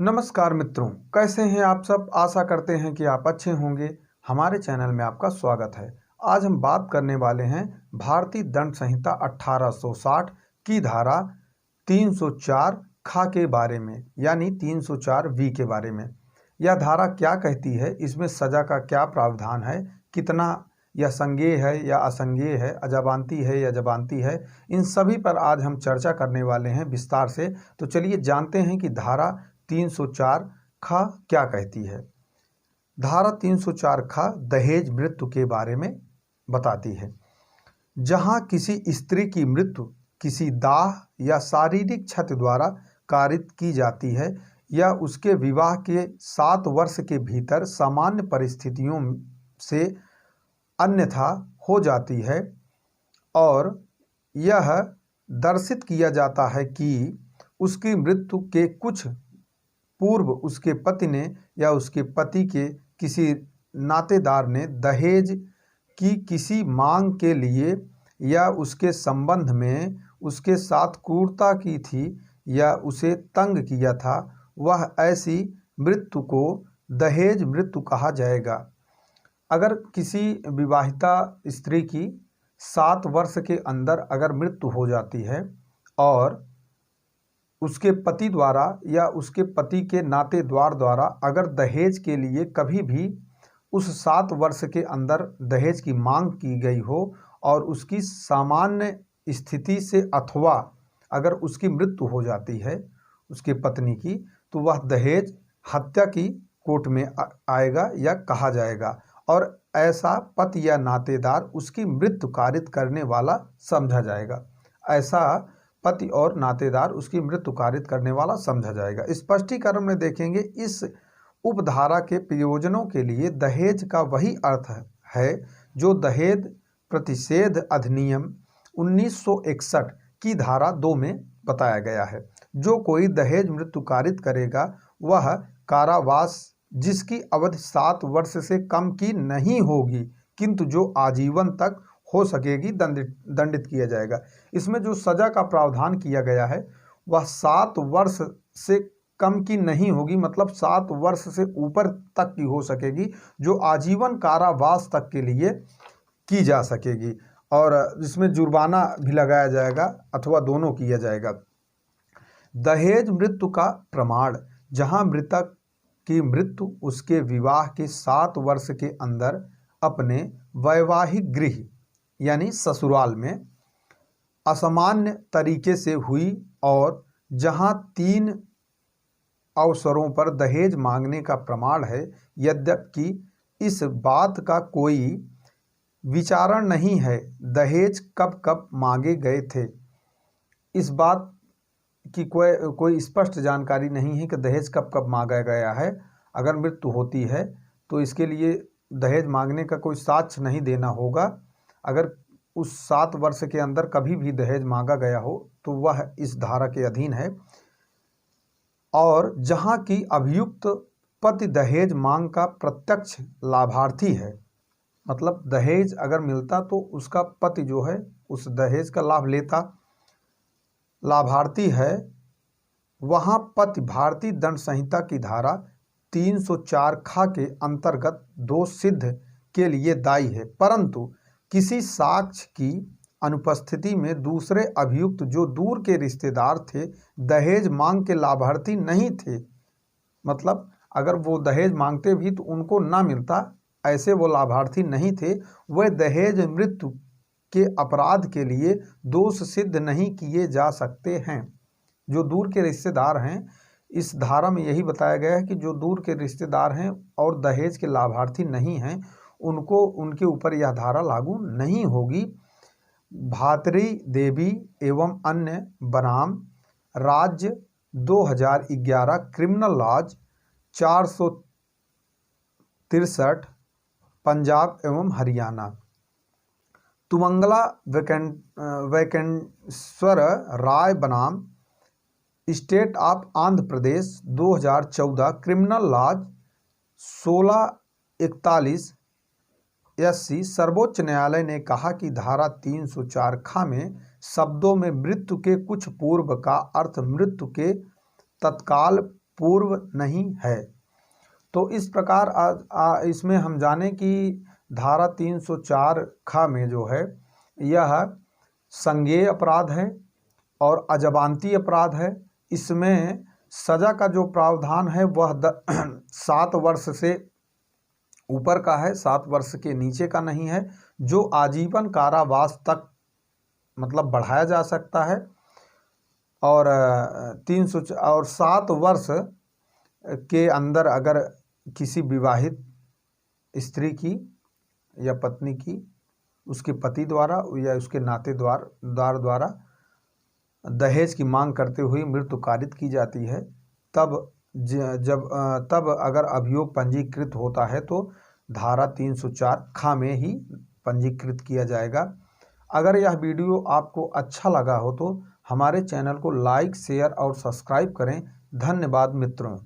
नमस्कार मित्रों, कैसे हैं आप सब। आशा करते हैं कि आप अच्छे होंगे। हमारे चैनल में आपका स्वागत है। आज हम बात करने वाले हैं भारतीय दंड संहिता 1860 की धारा 304 खा के बारे में, यानी 304 वी के बारे में। यह धारा क्या कहती है, इसमें सजा का क्या प्रावधान है, कितना यह संज्ञेय है या असंज्ञेय है, अजाबांती है या जबांती है, इन सभी पर आज हम चर्चा करने वाले हैं विस्तार से। तो चलिए जानते हैं कि धारा 304 खा क्या कहती है। धारा 304 खा दहेज मृत्यु के बारे में बताती है। जहां किसी स्त्री की मृत्यु किसी दाह या शारीरिक क्षति द्वारा कारित की जाती है या उसके विवाह के 7 वर्ष के भीतर सामान्य परिस्थितियों से अन्यथा हो जाती है और यह दर्शित किया जाता है कि उसकी मृत्यु के कुछ पूर्व उसके पति ने या उसके पति के किसी नातेदार ने दहेज की किसी मांग के लिए या उसके संबंध में उसके साथ क्रूरता की थी या उसे तंग किया था, वह ऐसी मृत्यु को दहेज मृत्यु कहा जाएगा। अगर किसी विवाहिता स्त्री की 7 वर्ष के अंदर अगर मृत्यु हो जाती है और उसके पति द्वारा या उसके पति के नातेदार द्वारा अगर दहेज के लिए कभी भी उस 7 वर्ष के अंदर दहेज की मांग की गई हो और उसकी सामान्य स्थिति से अथवा अगर उसकी मृत्यु हो जाती है उसके पत्नी की, तो वह दहेज हत्या की कोर्ट में आएगा या कहा जाएगा और ऐसा पति या नातेदार उसकी मृत्यु कारित करने वाला समझा जाएगा। ऐसा पति और नातेदार उसकी मृत्यु कारित करने वाला समझा जाएगा। स्पष्टीकरण में देखेंगे, इस उपधारा के प्रयोजनों के लिए दहेज का वही अर्थ है जो दहेज प्रतिषेध अधिनियम 1961 की धारा 2 में बताया गया है। जो कोई दहेज मृत्यु कारित करेगा वह कारावास जिसकी अवधि 7 वर्ष से कम की नहीं होगी किंतु जो आजीवन तक हो सकेगी दंडित किया जाएगा। इसमें जो सजा का प्रावधान किया गया है वह 7 वर्ष से कम की नहीं होगी, मतलब 7 वर्ष से ऊपर तक की हो सकेगी, जो आजीवन कारावास तक के लिए की जा सकेगी और इसमें जुर्माना भी लगाया जाएगा अथवा दोनों किया जाएगा। दहेज मृत्यु का प्रमाण, जहां मृतक की मृत्यु उसके विवाह के 7 वर्ष के अंदर अपने वैवाहिक गृह यानी ससुराल में असामान्य तरीके से हुई और जहां 3 अवसरों पर दहेज मांगने का प्रमाण है, यद्यपि इस बात का कोई विचारण नहीं है दहेज कब कब मांगे गए थे। इस बात की कोई स्पष्ट जानकारी नहीं है कि दहेज कब कब मांगा गया है। अगर मृत्यु होती है तो इसके लिए दहेज मांगने का कोई साक्ष्य नहीं देना होगा। अगर उस 7 वर्ष के अंदर कभी भी दहेज मांगा गया हो तो वह इस धारा के अधीन है। और जहां की अभियुक्त पति दहेज मांग का प्रत्यक्ष लाभार्थी है, मतलब दहेज अगर मिलता तो उसका पति जो है उस दहेज का लाभ लेता, लाभार्थी है, वहां पति भारतीय दंड संहिता की धारा 304 खा के अंतर्गत दोष सिद्ध के लिए दायी है, परंतु किसी साक्ष्य की अनुपस्थिति में दूसरे अभियुक्त जो दूर के रिश्तेदार थे दहेज मांग के लाभार्थी नहीं थे, मतलब अगर वो दहेज मांगते भी तो उनको ना मिलता, ऐसे वो लाभार्थी नहीं थे, वह दहेज मृत्यु के अपराध के लिए दोष सिद्ध नहीं किए जा सकते हैं। जो दूर के रिश्तेदार हैं, इस धारा में यही बताया गया है कि जो दूर के रिश्तेदार हैं और दहेज के लाभार्थी नहीं हैं उनके ऊपर यह धारा लागू नहीं होगी। भातृ देवी एवं अन्य बनाम राज्य 2011 क्रिमिनल लॉज 463 पंजाब एवं हरियाणा। तुमंगला वेंकटेश्वर राय बनाम state of Andhra Pradesh 2014 criminal laws 1641 SC। सर्वोच्च न्यायालय ने कहा कि धारा 304 खा में शब्दों में मृत्यु के कुछ पूर्व का अर्थ मृत्यु के तत्काल पूर्व नहीं है। तो इस प्रकार इसमें हम जाने कि धारा 304 ख में जो है यह संज्ञेय अपराध है और अजबांती अपराध है। इसमें सजा का जो प्रावधान है वह 7 वर्ष से ऊपर का है, 7 वर्ष के नीचे का नहीं है, जो आजीवन कारावास तक मतलब बढ़ाया जा सकता है। और 7 वर्ष के अंदर अगर किसी विवाहित स्त्री की या पत्नी की उसके पति द्वारा या उसके नातेदार द्वारा दहेज की मांग करते हुए मृत्यु कारित की जाती है, तब अगर अभियोग पंजीकृत होता है तो धारा 304 ख में ही पंजीकृत किया जाएगा। अगर यह वीडियो आपको अच्छा लगा हो तो हमारे चैनल को लाइक, शेयर और सब्सक्राइब करें। धन्यवाद मित्रों।